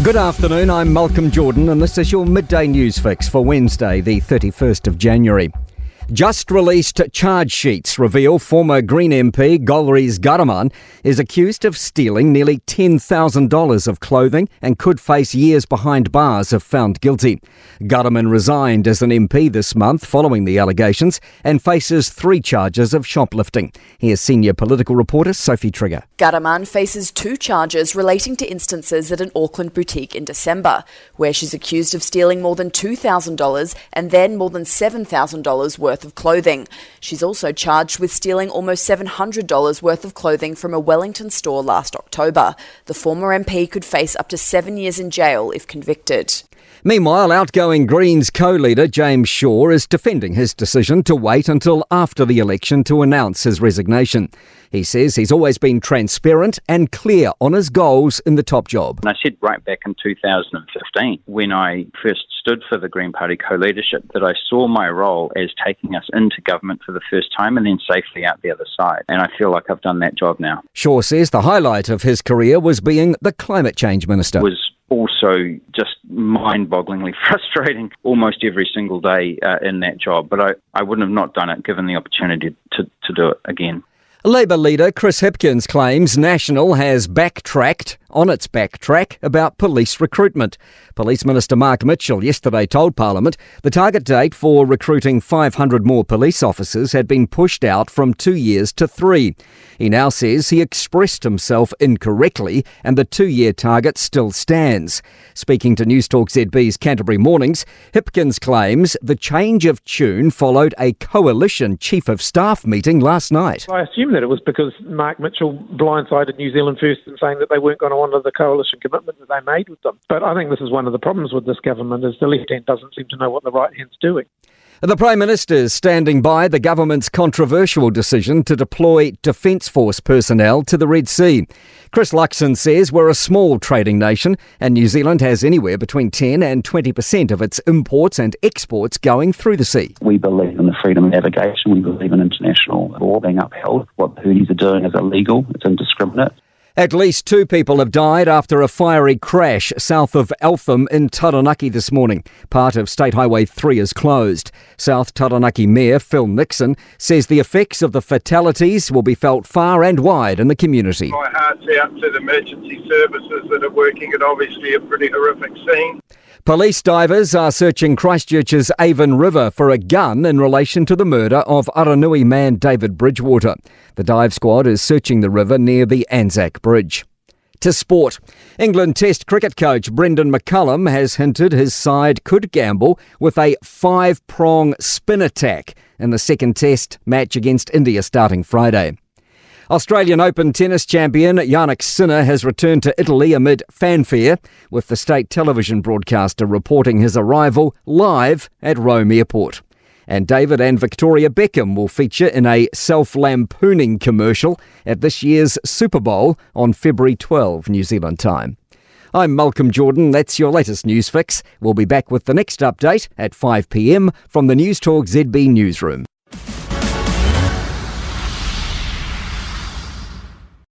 Good afternoon, I'm Malcolm Jordan and this is your Midday News Fix for Wednesday, the 31st of January. Just released charge sheets reveal former Green MP Golriz Garaman is accused of stealing nearly $10,000 of clothing and could face years behind bars if found guilty. Garaman resigned as an MP this month following the allegations and faces 3 charges of shoplifting. Here's senior political reporter Sophie Trigger. Garaman faces 2 charges relating to instances at an Auckland boutique in December, where she's accused of stealing more than $2,000 and then more than $7,000 worth of clothing. She's also charged with stealing almost $700 worth of clothing from a Wellington store last October. The former MP could face up to 7 years in jail if convicted. Meanwhile, outgoing Greens co-leader James Shaw is defending his decision to wait until after the election to announce his resignation. He says he's always been transparent and clear on his goals in the top job. And I said right back in 2015, when I first stood for the Green Party co-leadership, that I saw my role as taking us into government for the first time and then safely out the other side. And I feel like I've done that job now. Shaw says the highlight of his career was being the climate change minister. Was also just mind-bogglingly frustrating almost every single day in that job. But I wouldn't have not done it given the opportunity to do it again. Labor leader Chris Hipkins claims National has backtracked on its backtrack about police recruitment. Police Minister Mark Mitchell yesterday told Parliament the target date for recruiting 500 more police officers had been pushed out from 2 years to 3. He now says he expressed himself incorrectly and the 2-year target still stands. Speaking to Newstalk ZB's Canterbury Mornings, Hipkins claims the change of tune followed a coalition chief of staff meeting last night. I assume that it was because Mark Mitchell blindsided New Zealand First in saying that they weren't going to honour the coalition commitment that they made with them. But I think this is one of the problems with this government is the left hand doesn't seem to know what the right hand's doing. The Prime Minister is standing by the government's controversial decision to deploy Defence Force personnel to the Red Sea. Chris Luxon says we're a small trading nation and New Zealand has anywhere between 10 and 20% of its imports and exports going through the sea. We believe in the freedom of navigation. We believe in international law being upheld. What the Houthis are doing is illegal. It's indiscriminate. At least 2 people have died after a fiery crash south of Eltham in Taranaki this morning. Part of State Highway 3 is closed. South Taranaki Mayor Phil Nixon says the effects of the fatalities will be felt far and wide in the community. My heart's out to the emergency services that are working at obviously a pretty horrific scene. Police divers are searching Christchurch's Avon River for a gun in relation to the murder of Aranui man David Bridgewater. The dive squad is searching the river near the Anzac Bridge. To sport. England Test cricket coach Brendan McCullum has hinted his side could gamble with a 5-prong spin attack in the second Test match against India starting Friday. Australian Open tennis champion Jannik Sinner has returned to Italy amid fanfare, with the state television broadcaster reporting his arrival live at Rome Airport. And David and Victoria Beckham will feature in a self-lampooning commercial at this year's Super Bowl on February 12, New Zealand time. I'm Malcolm Jordan. That's your latest news fix. We'll be back with the next update at 5 p.m. from the Newstalk ZB newsroom.